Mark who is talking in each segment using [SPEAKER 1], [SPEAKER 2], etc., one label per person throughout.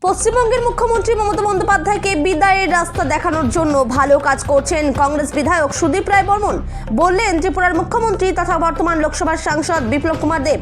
[SPEAKER 1] পশ্চিমবঙ্গের মুখ্যমন্ত্রী মমতা বন্দ্যোপাধ্যায়কে বিদায়ের রাস্তা দেখানোর জন্য ভালো কাজ করছেন কংগ্রেস বিধায়ক সুদীপ রায় বর্মন, বললেন ত্রিপুরার মুখ্যমন্ত্রী তথা বর্তমান লোকসভার সাংসদ বিপ্লব কুমার দেব।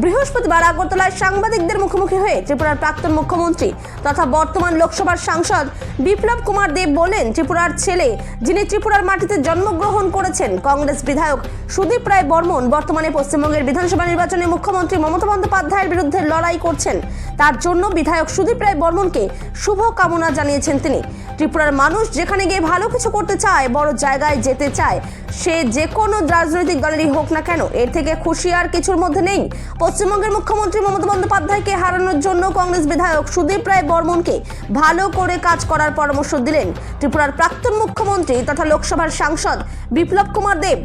[SPEAKER 1] বৃহস্পতিবার আগরতলায় সাংবাদিকদের মুখোমুখি হয়ে ত্রিপুরার প্রাক্তন মুখ্যমন্ত্রী তথা বর্তমান লোকসভার সাংসদ বিপ্লব কুমার দেব বলেন, ত্রিপুরার ছেলে যিনি ত্রিপুরার মাটিতে জন্মগ্রহণ করেছেন কংগ্রেস বিধায়ক সুদীপ রায় বর্মন বর্তমানে পশ্চিমবঙ্গের বিধানসভা নির্বাচনে মুখ্যমন্ত্রী মমতা বন্দ্যোপাধ্যায়ের বিরুদ্ধে লড়াই করছেন। তার জন্য বিধায়ক সুদীপ রায় বর্মনকে শুভ কামনা জানিয়েছেন তিনি। ত্রিপুরার মানুষ যেখানে গিয়ে ভালো কিছু করতে চায়, বড় জায়গায় যেতে চায়, সে যে কোনো রাজনৈতিক দলেরই হোক না কেন, এর থেকে খুশি আর কিছুর মধ্যে নেই। পশ্চিমবঙ্গের মুখ্যমন্ত্রী মমতা বন্দ্যোপাধ্যায়কে হারানোর জন্য কংগ্রেস বিধায়ক সুদীপ রায় বর্মনকে ভালো করে কাজ করার পরামর্শ দিলেন ত্রিপুরার প্রাক্তন মুখ্যমন্ত্রী তথা লোকসভার সাংসদ বিপ্লব কুমার দেব।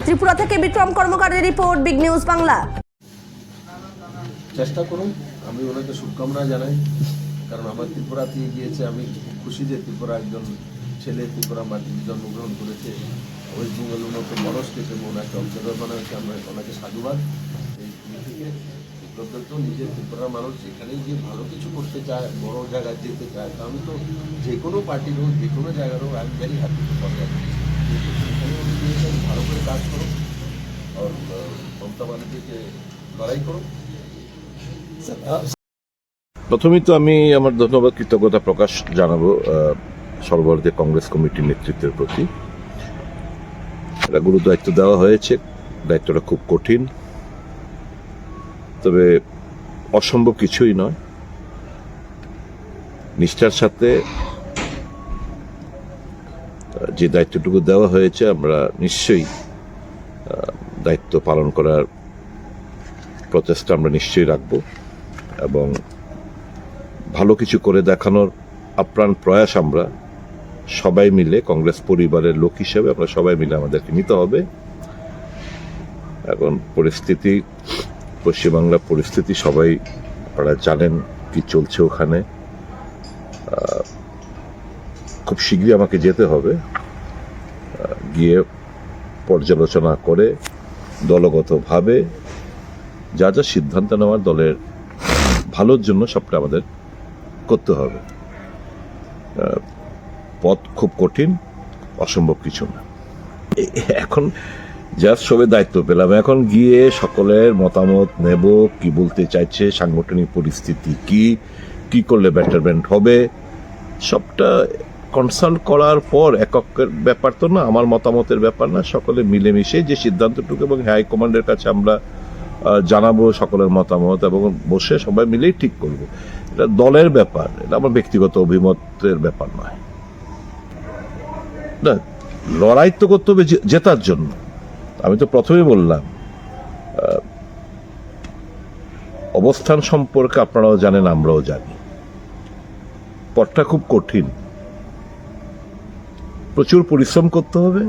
[SPEAKER 1] ত্রিপুরা থেকে বিক্রম কর্মকারের রিপোর্ট, বিগ নিউজ বাংলা।
[SPEAKER 2] চেষ্টা করুন, আমি ওনাকে শুভকামনা জানাই, কারণ আমার ত্রিপুরাতে গিয়েছে। আমি খুব খুশি যে ত্রিপুরা একজন ছেলে ত্রিপুরা মাটিতে জন্মগ্রহণ করেছে। ওয়েস্ট বেঙ্গলের মতো বড় স্টেটে ওনাকে অংশগ্রহণ বানাচ্ছে, আমরা ওনাকে সাধুবাদ। এই থেকে বিপ্লব তো নিজের ত্রিপুরার মানুষ যেখানেই গিয়ে ভালো কিছু করতে চায়, বড় জায়গায় যেতে চায়, তা আমি তো যে কোনো পার্টির হোক, যে কোনো জায়গার হোক, আমি ভেরি হ্যাপি করে ভালো করে কাজ করো আর মমতা ব্যানার্জিকে লড়াই করো।
[SPEAKER 3] প্রথমেই তো আমি আমার ধন্যবাদ কৃতজ্ঞতা প্রকাশ জানাবো সর্বভারতীয় কংগ্রেস কমিটির নেতৃত্বের প্রতি। এটা গুরু দায়িত্ব দেওয়া হয়েছে, দায়িত্বটা খুব কঠিন, তবে অসম্ভব কিছুই নয়। নিষ্ঠার সাথে যে দায়িত্বটুকু দেওয়া হয়েছে আমরা নিশ্চয়ই দায়িত্ব পালন করার প্রচেষ্টা আমরা নিশ্চয়ই রাখব এবং ভালো কিছু করে দেখানোর আপ্রাণ প্রয়াস আমরা সবাই মিলে, কংগ্রেস পরিবারের লোক হিসেবে আমরা সবাই মিলে আমাদেরকে নিতে হবে। এখন পরিস্থিতি, পশ্চিমবাংলার পরিস্থিতি সবাই আপনারা জানেন কি চলছে ওখানে। খুব শীঘ্রই আমাকে যেতে হবে, গিয়ে পর্যালোচনা করে দলগতভাবে যা যা সিদ্ধান্ত নেওয়ার দলের ভালোর জন্য সবটা আমাদের করতে হবে। পথ খুব কঠিন, অসম্ভব কিছু না। এখন জাস্ট সবে দায়িত্ব পেলাম, এখন গিয়ে সকলের মতামত নেব, কি বলতে চাইছে, সাংগঠনিক পরিস্থিতি কি করলে বেটারমেন্ট হবে, সবটা কনসাল্ট করার পর এককের ব্যাপার তো না, আমার মতামতের ব্যাপার না, সকলে মিলেমিশে যে সিদ্ধান্তটুকু এবং হাইকমান্ডের কাছে আমরা জানাবো সকলের মতামত এবং বসে সবাই মিলেই ঠিক করব। এটা দলের ব্যাপার, এটা আমার ব্যক্তিগত অভিমতের ব্যাপার নয়। না, লড়াই তো করতে হবে জেতার জন্য। আমি তো প্রথমেই বললাম, অবস্থান সম্পর্কে আপনারাও জানেন, আমরাও জানি, পথটা খুব কঠিন, প্রচুর পরিশ্রম করতে হবে।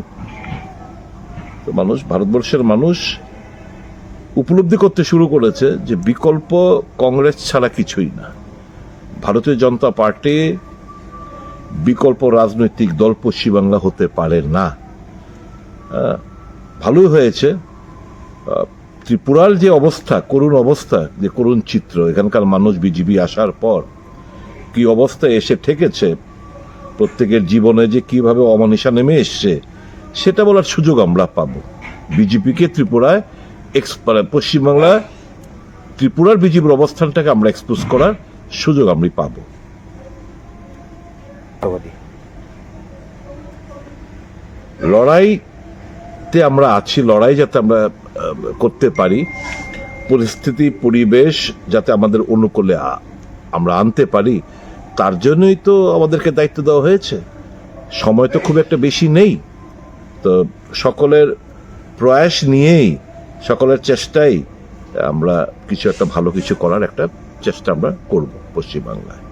[SPEAKER 3] তো মানুষ, ভারতবর্ষের মানুষ উপলব্ধি করতে শুরু করেছে যে বিকল্প কংগ্রেস ছাড়া কিছুই না। ভারতীয় জনতা পার্টি বিকল্প রাজনৈতিক দল পশ্চিমবাংলা হতে পারে না। ভালোই হয়েছে, ত্রিপুরার যে অবস্থা, করুণ অবস্থা, যে করুণ চিত্র, এখানকার মানুষ বিজেপি আসার পর কি অবস্থায় এসে ঠেকেছে, প্রত্যেকের জীবনে যে কিভাবে অমানিসা নেমে এসছে, সেটা বলার সুযোগ আমরা পাবো। বিজেপিকে ত্রিপুরায়, পশ্চিমবাংলা ত্রিপুরার বিজেপির অবস্থানটাকে আমরা এক্সপোজ করার সুযোগ আমরা পাবো। লড়াইতে আমরা আছি, লড়াই যাতে আমরা করতে পারি, পরিস্থিতি পরিবেশ যাতে আমাদের অনুকূলে আমরা আনতে পারি, তার জন্যই তো আমাদেরকে দায়িত্ব দেওয়া হয়েছে। সময় তো খুব একটা বেশি নেই, তো সকলের প্রয়াস নিয়েই, সকলের চেষ্টাই আমরা কিছু একটা ভালো কিছু করার একটা চেষ্টা আমরা করব পশ্চিমবাংলায়।